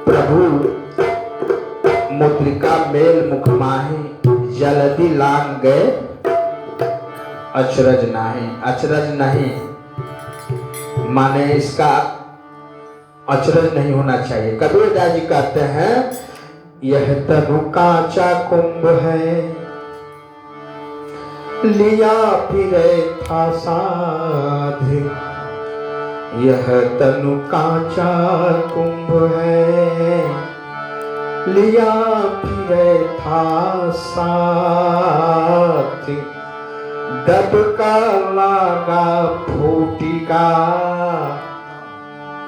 प्रभु मुद्रिका मेल मुख माहे, जल्दी लांग गए अचरज नहीं। अचरज नहीं माने इसका अचरज नहीं होना चाहिए। कबीरदास जी कहते हैं यह तनु कांचा कुंभ है, लिया फिरे था साध। यह तनु कांचा कुंभ है, लिया फिरे था साथ। दबका लागा फूटिका,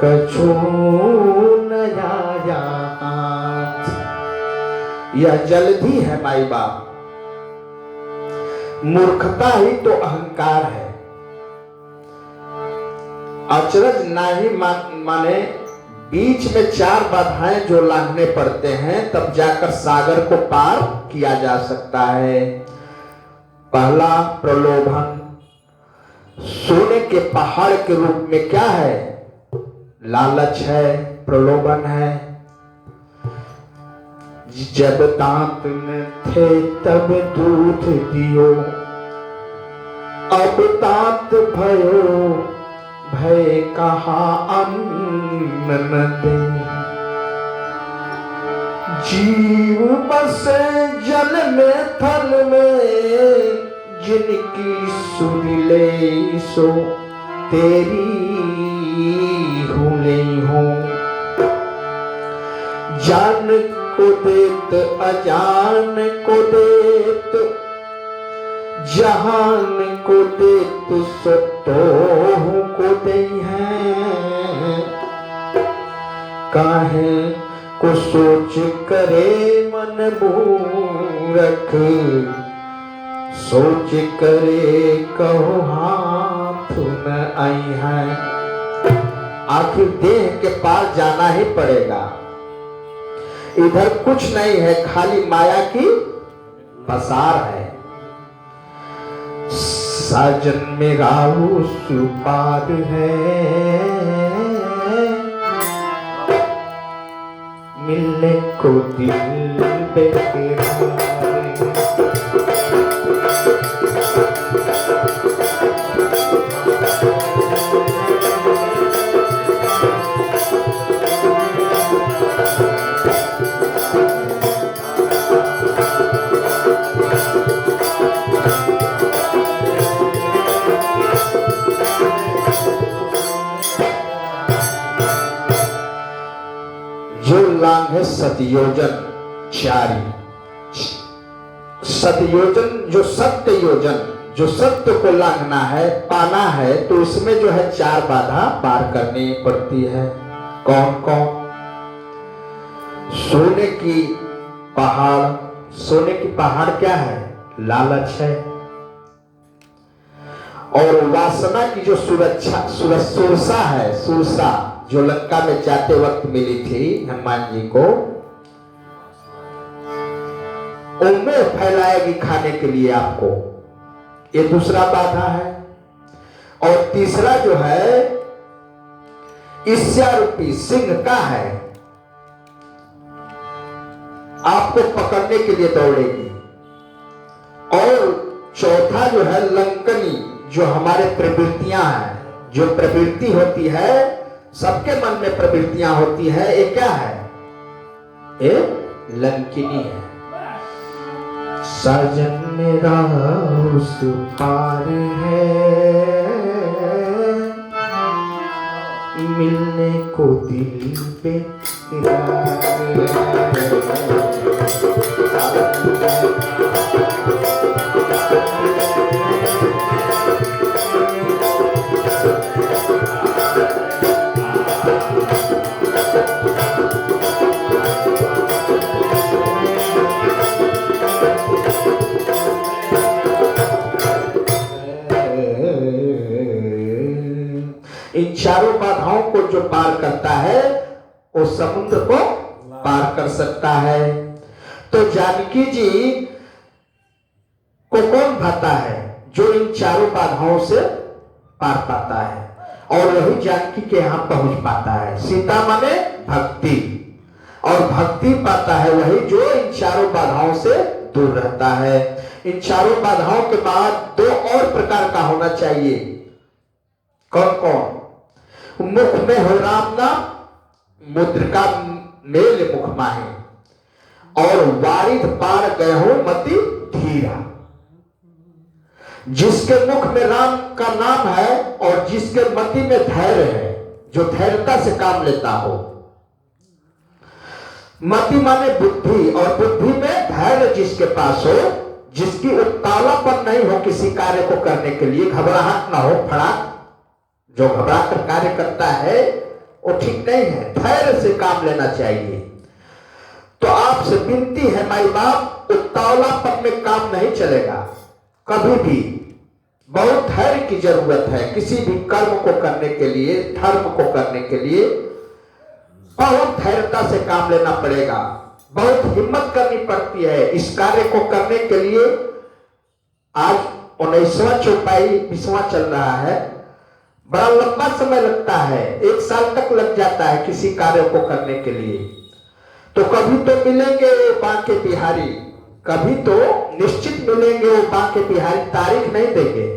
कछु नया हाथ। यह जल्दी है माई बाप, मूर्खता ही तो अहंकार है। अचरज नहीं माने बीच में चार बाधाएं जो लांघने पड़ते हैं तब जाकर सागर को पार किया जा सकता है। पहला प्रलोभन, सोने के पहाड़ के रूप में क्या है? लालच है, प्रलोभन है। जब दांत में थे तब दूध दियो, अब दांत भयो भय कहा अन्न न दे। जीव बसे जल में थल में, जिनकी सुन ले सो तेरी हुले हो। जान को देत अजान को देत, जहान को देत सतोह को दे है। काहे को सोच करे मन मूरख, सोच करे कहो हाथ न आई है। आखिर देह के पार जाना ही पड़ेगा। इधर कुछ नहीं है, खाली माया की पसार है। साजन मेरा सुपार है, मिलने को दिल बेकरार है। है सतयोजन चारी। सतयोजन जो सत्य योजन, जो सत्य को लांघना है, पाना है, तो इसमें जो है चार बाधा पार करनी पड़ती है। कौन कौन? सोने की पहाड़। सोने की पहाड़ क्या है? लालच है। और वासना की जो सुरसा है, सुरसा जो लंका में जाते वक्त मिली थी हनुमान जी को, उम्मीद फैलाएगी खाने के लिए आपको, ये दूसरा बाधा है। और तीसरा जो है ईर्ष्या रूपी सिंह का है, आपको पकड़ने के लिए दौड़ेगी। और चौथा जो है लंकनी, जो हमारे प्रवृत्तियां हैं, जो प्रवृत्ति होती है, सबके मन में प्रवृत्तियां होती है, ये क्या है? ये लंकिनी है। साजन मेरा उस पार है, मिलने को दिल बेकरार है। इन चारों बाधाओं को जो पार करता है वो समुद्र को पार कर सकता है। तो जानकी जी को कौन भाता है? जो इन चारों बाधाओं से पार पाता है और वही जानकी के यहां पहुंच पाता है। सीता माने भक्ति, और भक्ति पाता है वही जो इन चारों बाधाओं से दूर रहता है। इन चारों बाधाओं के बाद दो और प्रकार का होना चाहिए। कौन कौन? मुख में हो राम नाम, मुद्रिका मेल मुख माहे, और वारिध पार गए हो मति धीरा। जिसके मुख में राम का नाम है और जिसके मति में धैर्य है, जो धैर्यता से काम लेता हो। मति माने बुद्धि, और बुद्धि में धैर्य जिसके पास हो, जिसकी उत्तावलापन नहीं हो किसी कार्य को करने के लिए, घबराहट ना हो, फड़ाक जो घबरा कर कार्य करता है वो ठीक नहीं है। धैर्य से काम लेना चाहिए। तो आपसे विनती है माई बाप, उत्तावलापन में काम नहीं चलेगा कभी भी। बहुत धैर्य की जरूरत है किसी भी कर्म को करने के लिए, धर्म को करने के लिए बहुत धैर्यता से काम लेना पड़ेगा, बहुत हिम्मत करनी पड़ती है इस कार्य को करने के लिए। आज 19वां चौपाई 20वां चल रहा है, बड़ा लंबा समय लगता है, 1 साल तक लग जाता है किसी कार्य को करने के लिए। तो कभी तो मिलेंगे वो बांके बिहारी, कभी तो निश्चित मिलेंगे वो बांके बिहारी। तारीख नहीं देंगे,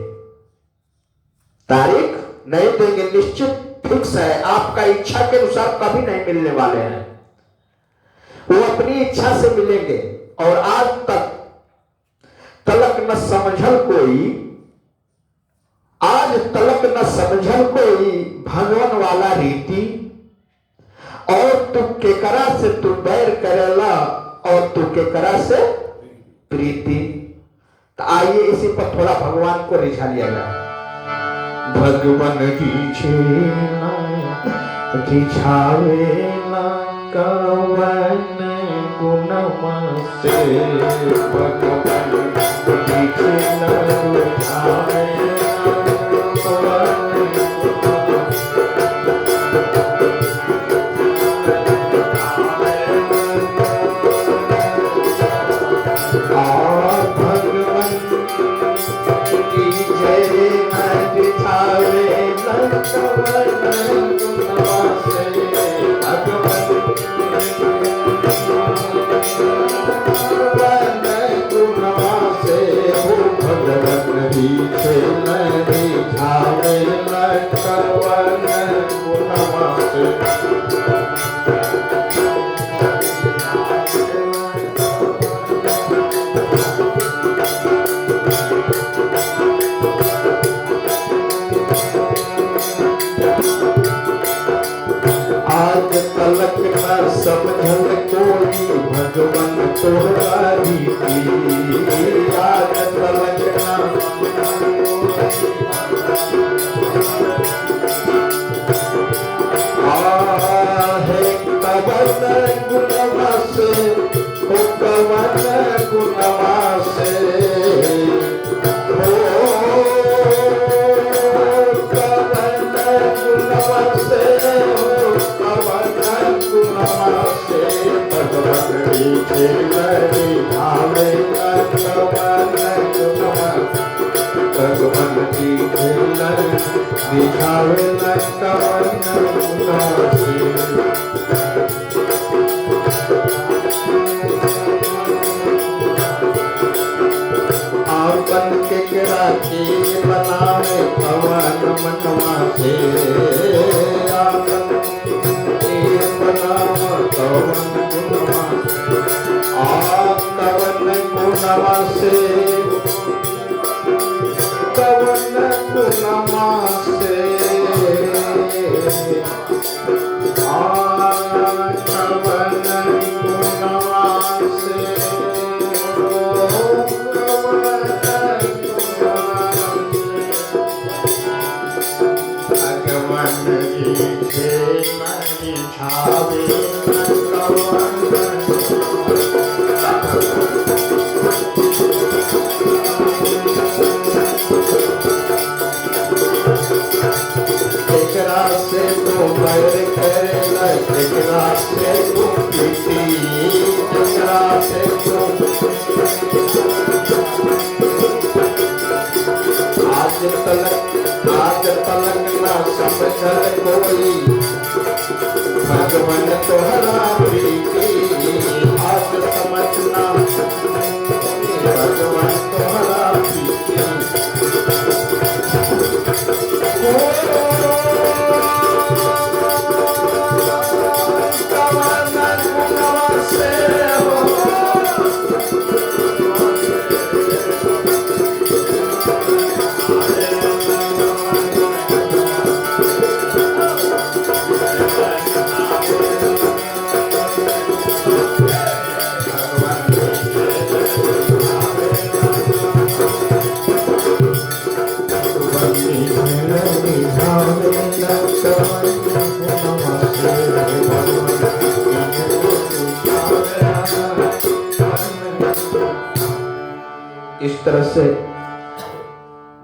तारीख नहीं देंगे, निश्चित फिक्स है। आपका इच्छा के अनुसार कभी नहीं मिलने वाले हैं, वो अपनी इच्छा से मिलेंगे। और आज तक तलक न समझल कोई, आज तलक न समझल कोई भगवान वाला रीति, और तू केकरा से तू बैर करेला और तू केकरा से प्रीति। तो आइए इसी पर थोड़ा भगवान को रिझा लिया जाए। भगवान रिझावे ना कवन गुणवा से, भगवान रिझावे समझल कोई भगवान तोहरा रीति, आज तलक ना आहे कवन गुणवा से, ओ कवन गुणवा से, ओ कवन गुणवा से, ओ कवन गुणवा से, भगवान रिझावे ना कवन गुणवा, भगवान रिझावे ना कवन गुणवा से। आपन के राखी बनावे कवन मनवा से, आपन के बनावे कवन गुणवा से, कवन गुणवा से, कवन गुणवा से, कवन गुणवा से, आज तलक ना समझल कोई भगवान तोहरा प्रीति, से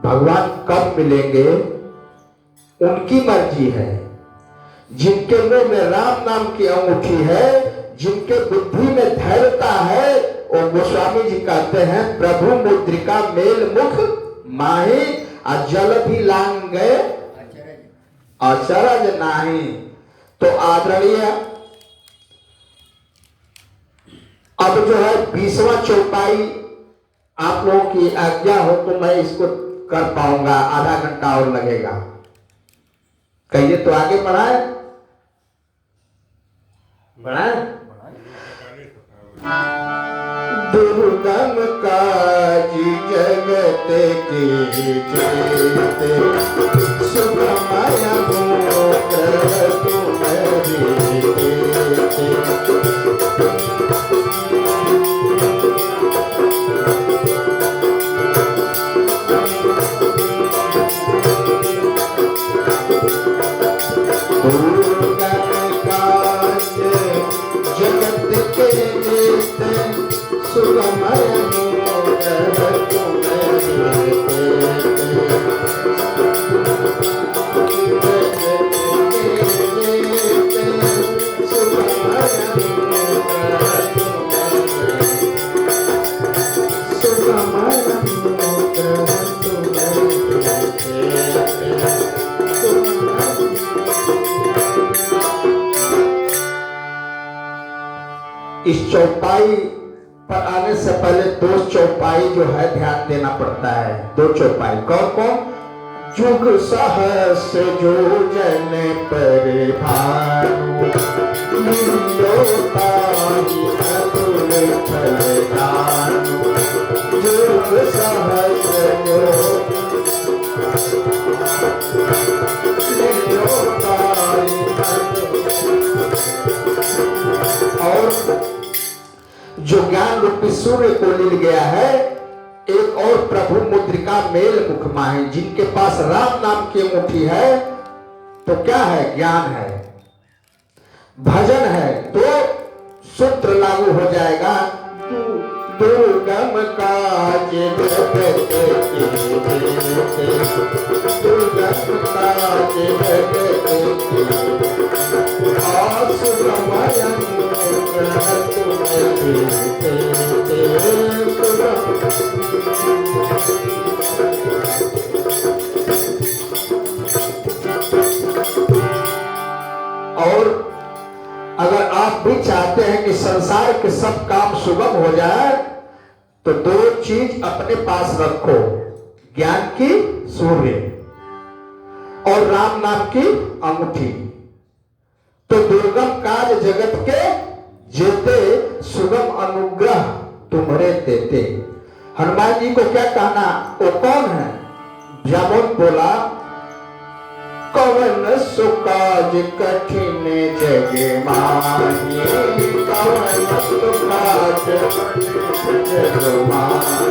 भगवान कब मिलेंगे उनकी मर्जी है। जिनके मुंह में राम नाम की अंगूठी है, जिनके बुद्धि में धैर्यता है, वो गोस्वामी जी कहते हैं प्रभु मुद्रिका मेल मुख माही अजल भी लांग गए अचरज नाही। तो आदरणीय अब जो है 20वां चौपाई आप लोगों की आज्ञा हो तो मैं इसको कर पाऊंगा, आधा घंटा और लगेगा। कहिए तो आगे बढ़ाए बढ़ाए। दुर्गम काज जगत के जेते सुगमय मोक्ष तुम्हारी देते। इस चौपाई पर आने से पहले दो चौपाई जो है ध्यान देना पड़ता है। दो चौपाई कौन कौन? जुग सहस जो जन पर भानु जुग सहस और जो ज्ञान रूपी सूर्य को मिल गया है, एक और प्रभु मुद्रिका मेल मुख माही, जिनके पास राम नाम की अंगूठी है तो क्या है? ज्ञान है, भजन है, तो सूत्र लागू हो जाएगा। दुर्गम काज जगत के दुर्गम काज जगत के आसुरमय और अगर आप भी चाहते हैं कि संसार के सब काम सुगम हो जाए तो दो चीज अपने पास रखो, ज्ञान की सूर्य और राम नाम की अंगूठी। तो दुर्गम काज जगत के जेते सुगम अनुग्रह तुम्हारे देते। हनुमान जी को क्या कहना? वो कौन है? जामुन बोला कवन सुकाज कठिन जग माही, कवन सुकाज जग माही,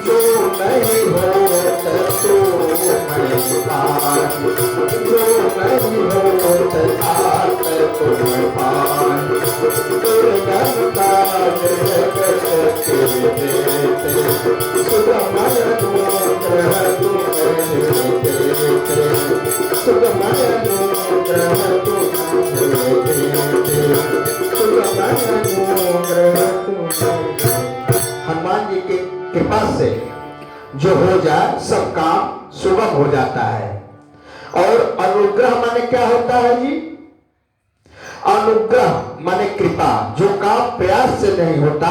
जो नहीं होत सो मैं पाही, जो नहीं होत तात तुम पाही। दुर्गम काज जगत के जेते सुगमय अनुग्रह तुम्हारे देते। हनुमान जी की कृपा से जो हो जाए सब काम सुगम हो जाता है। और अनुग्रह माने क्या होता है जी? अनुग्रह माने कृपा। जो काम प्रयास से नहीं होता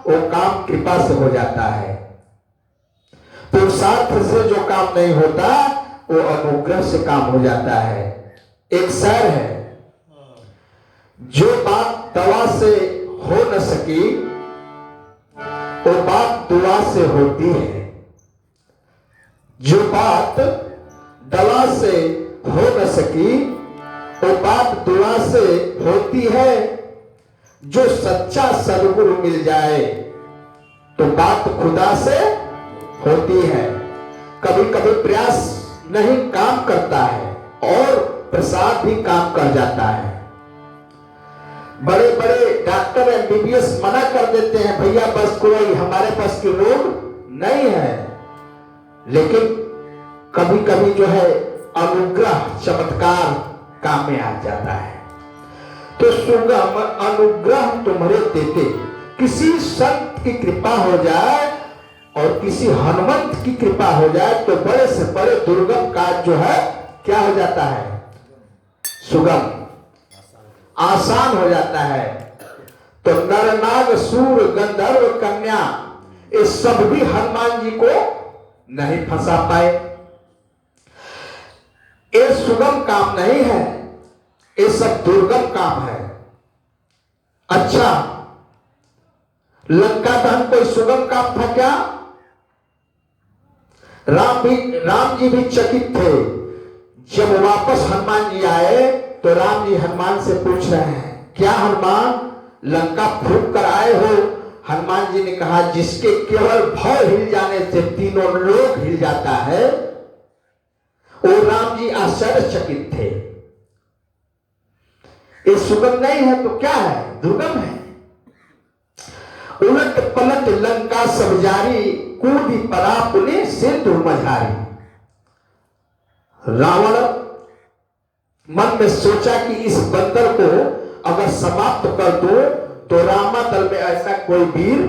वो काम कृपा से हो जाता है। पुरुषार्थ से जो काम नहीं होता वो अनुग्रह से काम हो जाता है। एक शेर है, जो बात दवा से हो न सकी वो बात दुआ से होती है। जो बात दवा से हो न सकी वो बात दुआ से होती है। जो सच्चा सद्गुरु मिल जाए तो बात खुदा से होती है। कभी कभी प्रयास नहीं काम करता है और प्रसाद भी काम कर जाता है। बड़े बड़े डॉक्टर एमबीबीएस मना कर देते हैं, भैया बस कोई हमारे पास की रोग नहीं है, लेकिन कभी कभी जो है अनुग्रह चमत्कार काम में आ जाता है। तो सुगम अनुग्रह तुम्हारे देते, किसी संत की कृपा हो जाए और किसी हनुमंत की कृपा हो जाए तो बड़े से बड़े दुर्गम काज जो है क्या हो जाता है, सुगम आसान हो जाता है। तो नर नाग सूर गंधर्व कन्या ये सब भी हनुमान जी को नहीं फंसा पाए। ये सुगम काम नहीं है, ये सब दुर्गम काम है। अच्छा, लंका दहन कोई सुगम काम था क्या? राम जी भी चकित थे। जब वापस हनुमान जी आए तो राम जी हनुमान से पूछ रहे हैं, क्या हनुमान लंका फूंक कर आए हो? हनुमान जी ने कहा, जिसके केवल भव हिल जाने से तीनों लोक हिल जाता है, वो राम जी आश्चर्यचकित थे। ये सुगम नहीं है तो क्या है, दुर्गम है। उलट पलट लंका सब जारी, कूदी परा पुने सिंधु मझारी। रावण मन में सोचा कि इस बंदर को अगर समाप्त कर दो तो रामादल में ऐसा कोई वीर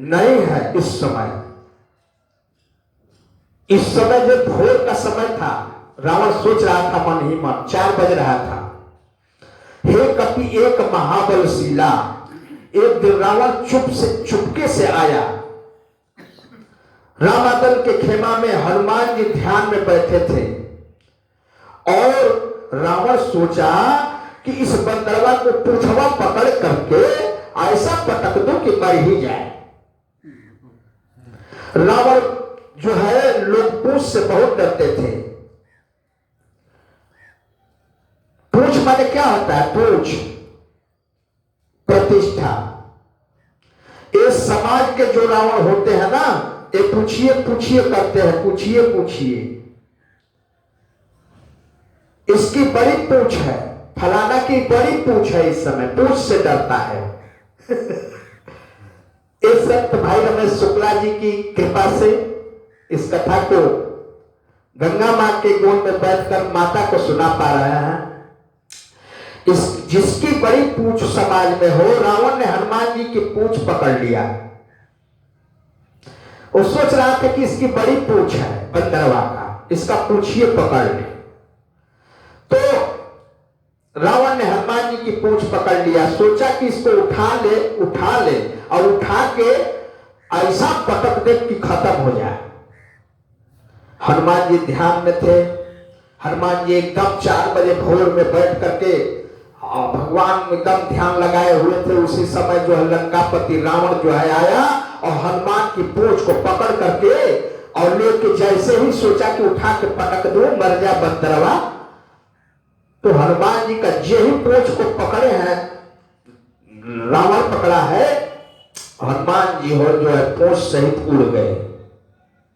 नहीं है। इस समय जो भोर का समय था, रावण सोच रहा था मन ही मन, 4 बज रहा था। हे कपि एक महाबल शीला, एक दिन रावण चुपके से आया। रामादल के खेमा में हनुमान जी ध्यान में बैठे थे और रावण सोचा कि इस बंदरवा को पुछवा पकड़ करके ऐसा पटक दो कि मर ही जाए। रावण जो है, लोग पूछ से बहुत डरते थे। पूछ माने क्या होता है? पूछ प्रतिष्ठा। ये समाज के जो रावण होते हैं ना, ये पूछिए पूछिए करते हैं, पूछिए पूछिए। इसकी बड़ी पूछ है, फलाना की बड़ी पूछ है, इस समय पूछ से डरता है। इस संत भाई रमेश शुक्ला जी की कृपा से इस कथा को गंगा मां के गोद में बैठकर माता को सुना पा रहे हैं। जिसकी बड़ी पूछ समाज में हो, रावण ने हनुमान जी की पूछ पकड़ लिया। वो सोच रहा था कि इसकी बड़ी पूछ है बंदरवा का, इसका पूछिए पकड़ ले। तो रावण ने हनुमान जी की पूछ पकड़ लिया, सोचा कि इसको उठा ले और उठा के ऐसा पटक दे कि खत्म हो जाए। हनुमान जी ध्यान में थे। हनुमान जी एकदम 4 बजे भोर में बैठ करके भगवान एकदम ध्यान लगाए हुए थे। उसी समय जो है लंकापति रावण जो है आया और हनुमान की पूंछ को पकड़ करके और लेके जैसे ही सोचा कि उठा के पटक दो मर जा बंदरवा, तो हनुमान जी का जे ही पूंछ को पकड़े हैं, रावण पकड़ा है, हनुमान जी हो जो है पूंछ सहित उड़ गए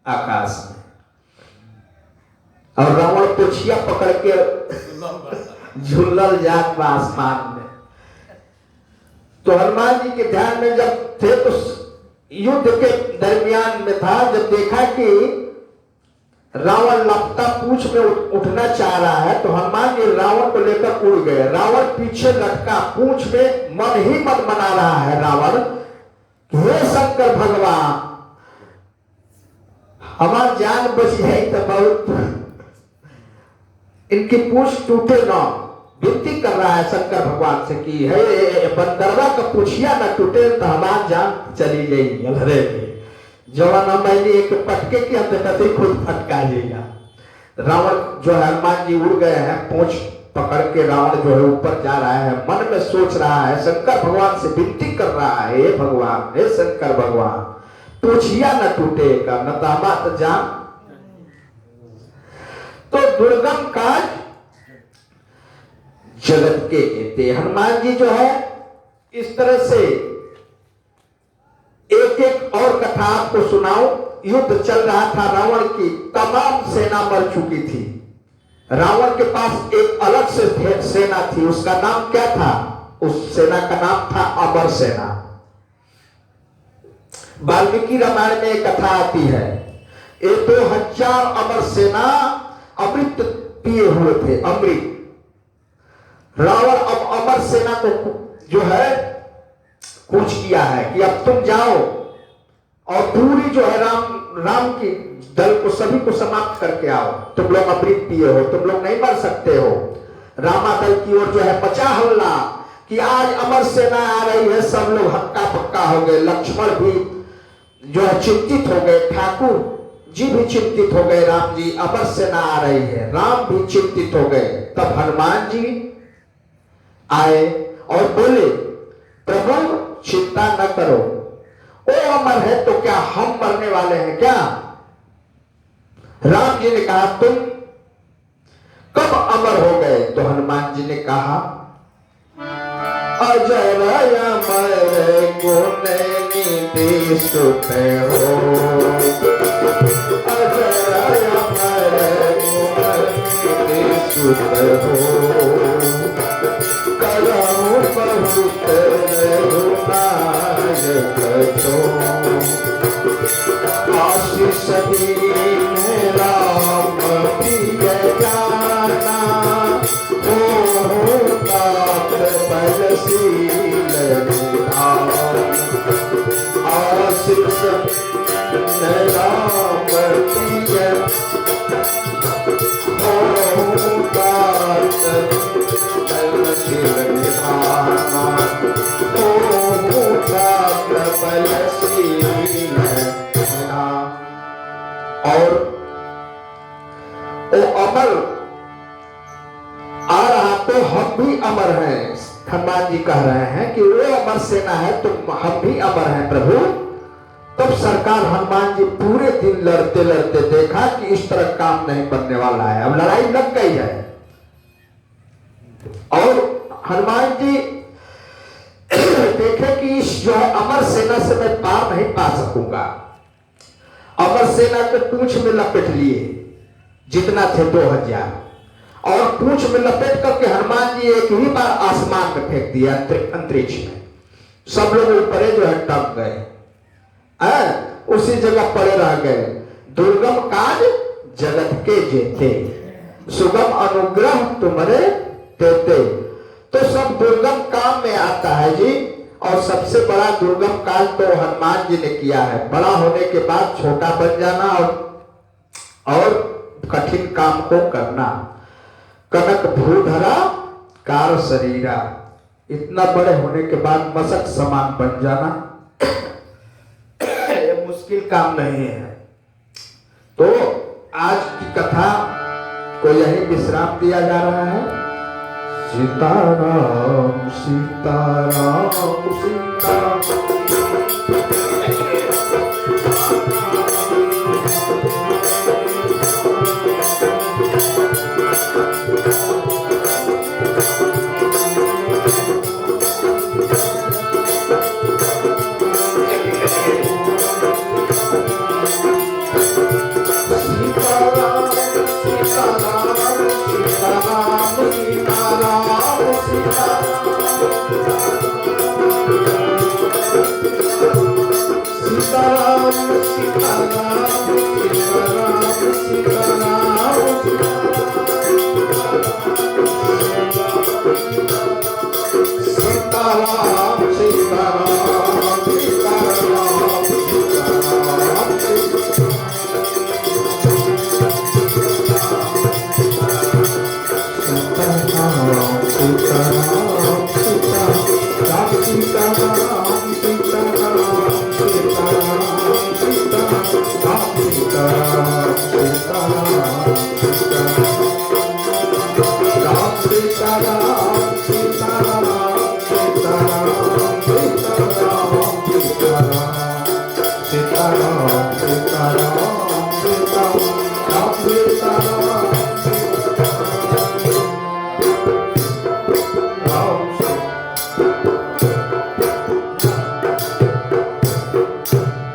आकाश में। और रावण पूछिया पकड़ के झुल्लल जात आसमान में। तो हनुमान जी के ध्यान में जब थे तो युद्ध के दरमियान में था, जब देखा कि रावण लपटा पूंछ में उठना चाह रहा है तो हनुमान जी रावण को लेकर उड़ गए। रावण पीछे लटका, पूंछ में मन ही मन मना रहा है रावण, हे शंकर भगवान हमार जान बची है तो बहुत, इनकी पूंछ टूटे ना। विनती कर रहा है शंकर भगवान से कि हे बंदरवा का पूछिया ना टूटे तो हमार जान चली जाएगी। अरे जवाना मैंने एक पटके की अंदर खुद फटका लेगा। रावण जो है, हनुमान जी उड़ गए हैं, पूंछ पकड़ के रावण जो है ऊपर जा रहा है, मन में सोच रहा है, शंकर भगवान से विनती कर रहा है, हे भगवान, हे शंकर भगवान पूछिया न टूटेगा न तो हमारा जान। तो दुर्गम काज जगत के कहते। हनुमान जी जो है इस तरह से एक एक और कथा आपको सुनाओ। युद्ध चल रहा था, रावण की तमाम सेना मर चुकी थी। रावण के पास एक अलग से सेना थी, उसका नाम क्या था? उस सेना का नाम था अमर सेना। वाल्मीकि रामायण में एक कथा आती है, ये 2000 अमर सेना अमृत पिए हुए थे, अमृत। रावण अब अमर सेना को जो है कूच किया है कि अब तुम जाओ और पूरी जो है राम की दल को सभी को समाप्त करके आओ, तुम लोग अमृत पिए हो, तुम लोग नहीं मर सकते हो। रामा दल की ओर जो है मचा हल्ला कि आज अमर सेना आ रही है, सब लोग हक्का पक्का हो गए। लक्ष्मण भी जो है चिंतित हो गए, ठाकुर जी भी चिंतित हो गए, राम जी अमर सेना आ रही है, राम भी चिंतित हो गए। तब हनुमान जी आए और बोले, प्रभु चिंता न करो, वो अमर है तो क्या हम मरने वाले हैं क्या? राम जी ने कहा, तुम कब अमर हो गए? तो हनुमान जी ने कहा, अजर अमर गुण निधि सुख हो, अजर अमर गुण निधि सुख हो, करहु बहुत रघुनायक छो, आशीष दीन राम प्रिय जाना, हो तात बलशील निधान, आशीष राम प्रिय हो तात बलशील निधान, हो तात बलशील निधान। और वो अमर आ रहा तो हम भी अमर हैं। हनुमान जी कह रहे हैं कि वो अमर सेना है तो हम भी अमर हैं प्रभु। तब सरकार हनुमान जी पूरे दिन लड़ते लड़ते देखा कि इस तरह काम नहीं बनने वाला है, अब लड़ाई लग गई है। और हनुमान जी देखे कि इस जो है अमर सेना से मैं पार नहीं पा सकूंगा। अमर सेना को पूंछ में लपेट लिए, जितना थे 2000, और पूंछ में लपेट करके हनुमान जी एक ही बार आसमान में फेंक दिया, अंतरिक्ष में। सब लोग ऊपर जो है टप गए, उसी जगह पड़े रह गए। दुर्गम काज जगत के जेते, सुगम अनुग्रह तुम्हारे देते। तो सब दुर्गम काम में आता है जी, और सबसे बड़ा दुर्गम काल तो हनुमान जी ने किया है। बड़ा होने के बाद छोटा बन जाना और कठिन काम को करना। कनक भूधरा कार शरीरा, इतना बड़े होने के बाद मशक समान बन जाना ये मुश्किल काम नहीं है। तो आज की कथा को यही विश्राम दिया जा रहा है। सीताराम सीताराम सीताराम।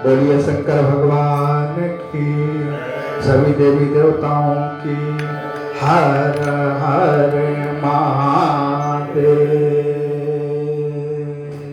बोलिए शंकर भगवान की, सभी देवी देवताओं की। हर हर महादेव।